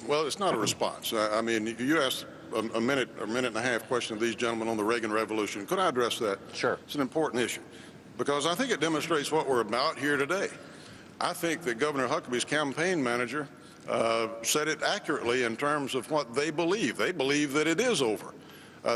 Well, it's not a response. I mean, you asked a minute and a half question of these gentlemen on the Reagan Revolution. Could I address that? Sure. It's an important issue because I think it demonstrates what we're about here today. I think that Governor Huckabee's campaign manager said it accurately in terms of what they believe. They believe that it is over.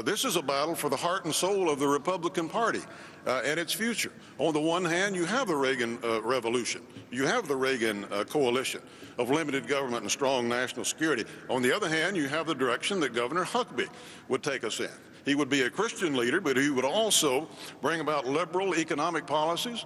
This is a battle for the heart and soul of the Republican Party and its future. On the one hand, you have the Reagan Revolution. You have the Reagan coalition of limited government and strong national security. On the other hand, you have the direction that Governor Huckabee would take us in. He would be a Christian leader, but he would also bring about liberal economic policies,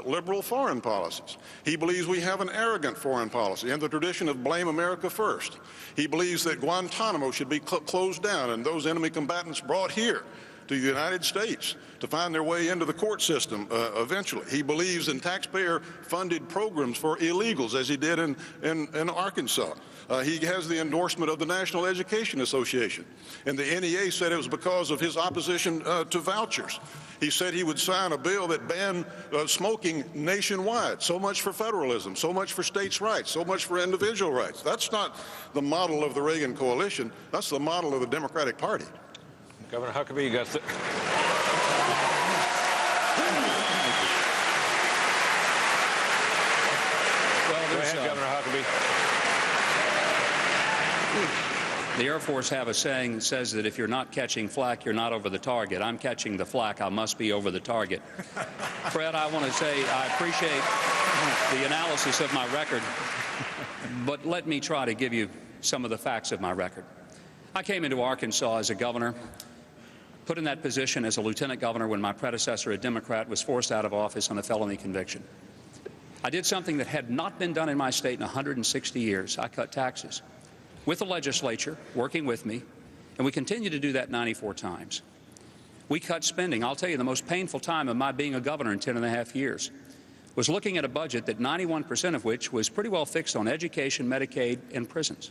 liberal foreign policies. He believes we have an arrogant foreign policy and the tradition of blame America first. He believes that Guantanamo should be closed down and those enemy combatants brought here to the United States to find their way into the court system eventually. He believes in taxpayer-funded programs for illegals, as he did in Arkansas. He has the endorsement of the National Education Association. And the NEA said it was because of his opposition to vouchers. He said he would sign a bill that banned smoking nationwide. So much for federalism, so much for states' rights, so much for individual rights. That's not the model of the Reagan coalition. That's the model of the Democratic Party. Governor Huckabee, you got the... Well, Go ahead, Governor Huckabee. The Air Force have a saying that says that if you're not catching flak, you're not over the target. I'm catching the flak. I must be over the target. Fred, I want to say I appreciate the analysis of my record, but let me try to give you some of the facts of my record. I came into Arkansas as a governor, put in that position as a lieutenant governor when my predecessor, a Democrat, was forced out of office on a felony conviction. I did something that had not been done in my state in 160 years. I cut taxes with the legislature working with me, and we continue to do that 94 times. We cut spending. I'll tell you, the most painful time of my being a governor in 10.5 years was looking at a budget that 91% of which was pretty well fixed on education, Medicaid, and prisons,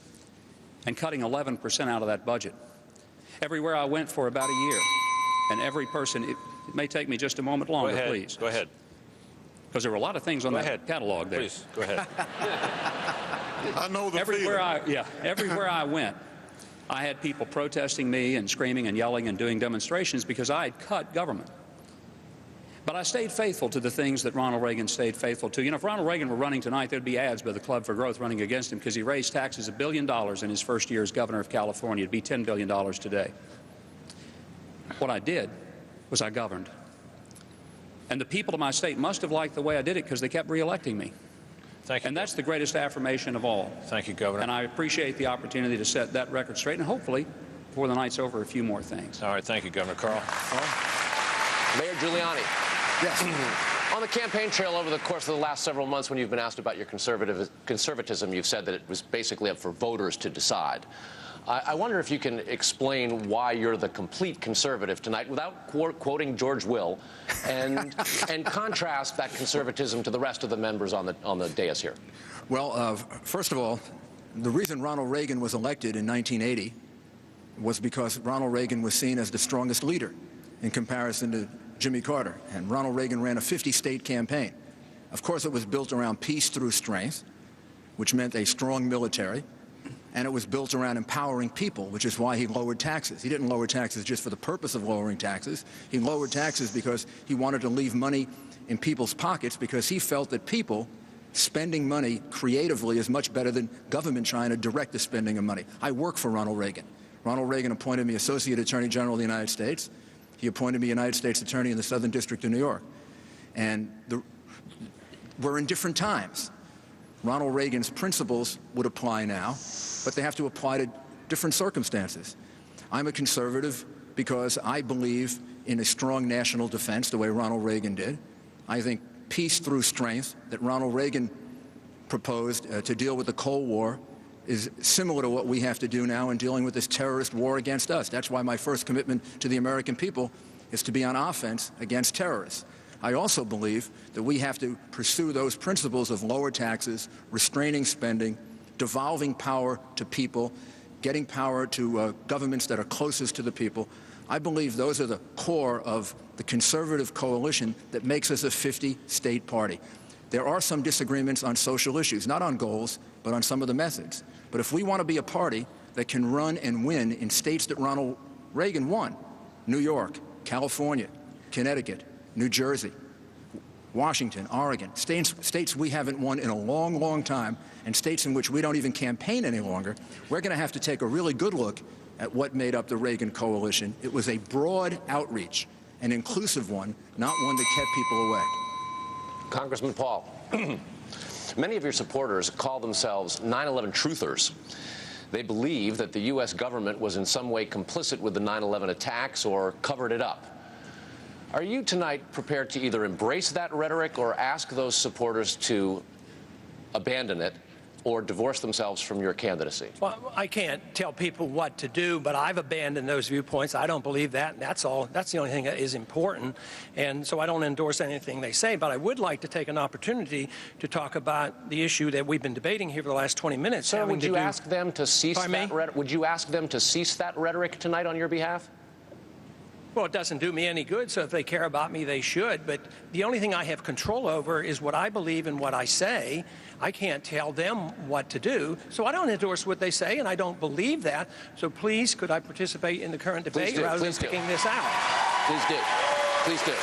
and cutting 11% out of that budget. Everywhere I went for about a year, and every person, it may take me just a moment longer, please. Go ahead. Because there were a lot of things on that catalog there. Please, go ahead. I know the everywhere I went, I had people protesting me and screaming and yelling and doing demonstrations because I had cut government. But I stayed faithful to the things that Ronald Reagan stayed faithful to. You know, if Ronald Reagan were running tonight, there'd be ads by the Club for Growth running against him because he raised taxes $1 billion in his first year as governor of California. It'd be $10 billion today. What I did was I governed. And the people of my state must have liked the way I did it because they kept re-electing me. Thank you. And that's the greatest affirmation of all. Thank you, Governor. And I appreciate the opportunity to set that record straight and hopefully, before the night's over, a few more things. All right, thank you, Governor. Carl. Mayor Giuliani. Yes. On the campaign trail over the course of the last several months, when you've been asked about your conservatism, you've said that it was basically up for voters to decide. I wonder if you can explain why you're the complete conservative tonight without quoting George Will and contrast that conservatism to the rest of the members on the dais here. Well, first of all, the reason Ronald Reagan was elected in 1980 was because Ronald Reagan was seen as the strongest leader in comparison to Jimmy Carter. And Ronald Reagan ran a 50-state campaign. Of course, it was built around peace through strength, which meant a strong military. And it was built around empowering people, which is why he lowered taxes. He didn't lower taxes just for the purpose of lowering taxes. He lowered taxes because he wanted to leave money in people's pockets because he felt that people spending money creatively is much better than government trying to direct the spending of money. I work for Ronald Reagan. Ronald Reagan appointed me Associate Attorney General of the United States. He appointed me United States Attorney in the Southern District of New York. And we're in different times. Ronald Reagan's principles would apply now, but they have to apply to different circumstances. I'm a conservative because I believe in a strong national defense the way Ronald Reagan did. I think peace through strength that Ronald Reagan proposed to deal with the Cold War is similar to what we have to do now in dealing with this terrorist war against us. That's why my first commitment to the American people is to be on offense against terrorists. I also believe that we have to pursue those principles of lower taxes, restraining spending, devolving power to people, getting power to governments that are closest to the people. I believe those are the core of the conservative coalition that makes us a 50-state party. There are some disagreements on social issues, not on goals, but on some of the methods. But if we want to be a party that can run and win in states that Ronald Reagan won, New York, California, Connecticut, New Jersey, Washington, Oregon, states we haven't won in a long, long time, and states in which we don't even campaign any longer, we're going to have to take a really good look at what made up the Reagan coalition. It was a broad outreach, an inclusive one, not one that kept people away. Congressman Paul, many of your supporters call themselves 9/11 truthers. They believe that the U.S. government was in some way complicit with the 9/11 attacks or covered it up. Are you tonight prepared to either embrace that rhetoric or ask those supporters to abandon it or divorce themselves from your candidacy? Well, I can't tell people what to do, but I've abandoned those viewpoints. I don't believe that, and that's all. That's the only thing that is important, and so I don't endorse anything they say, but I would like to take an opportunity to talk about the issue that we've been debating here for the last 20 minutes. Sir, would you ask them to cease that rhetoric? Would you ask them to cease that rhetoric tonight on your behalf? Well, it doesn't do me any good, so if they care about me, they should. But the only thing I have control over is what I believe and what I say. I can't tell them what to do, so I don't endorse what they say, and I don't believe that. So please, could I participate in the current debate rather than picking this out? Please do. Please do.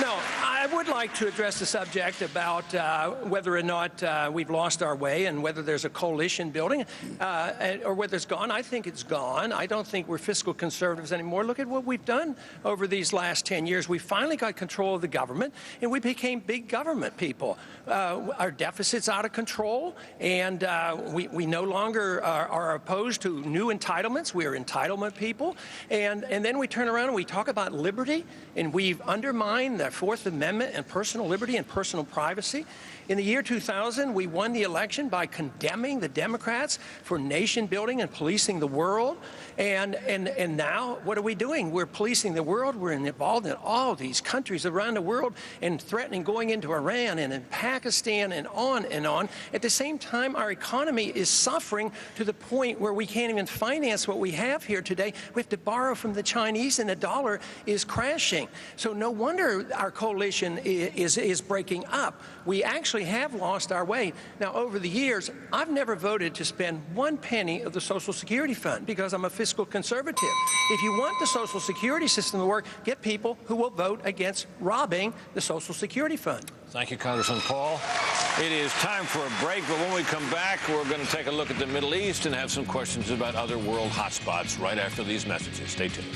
No, I would like to address the subject about whether or not we've lost our way and whether there's a coalition building or whether it's gone. I think it's gone. I don't think we're fiscal conservatives anymore. Look at what we've done over these last 10 years. We finally got control of the government, and we became big government people. Our deficit's out of control, and we no longer are opposed to new entitlements. We are entitlement people. And then we turn around and we talk about liberty, and we've undermined the Fourth Amendment and personal liberty and personal privacy. In the year 2000, we won the election by condemning the Democrats for nation building and policing the world. And now, what are we doing? We're policing the world. We're involved in all these countries around the world and threatening going into Iran and in Pakistan and on and on. At the same time, our economy is suffering to the point where we can't even finance what we have here today. We have to borrow from the Chinese, and the dollar is crashing. So no wonder our coalition is breaking up. We actually have lost our way. Now, over the years, I've never voted to spend 1 penny of the Social Security fund because I'm a fiscal conservative. If you want the Social Security system to work, get people who will vote against robbing the Social Security fund. Thank you, Congressman Paul. It is time for a break, but when we come back, we're going to take a look at the Middle East and have some questions about other world hotspots right after these messages. Stay tuned.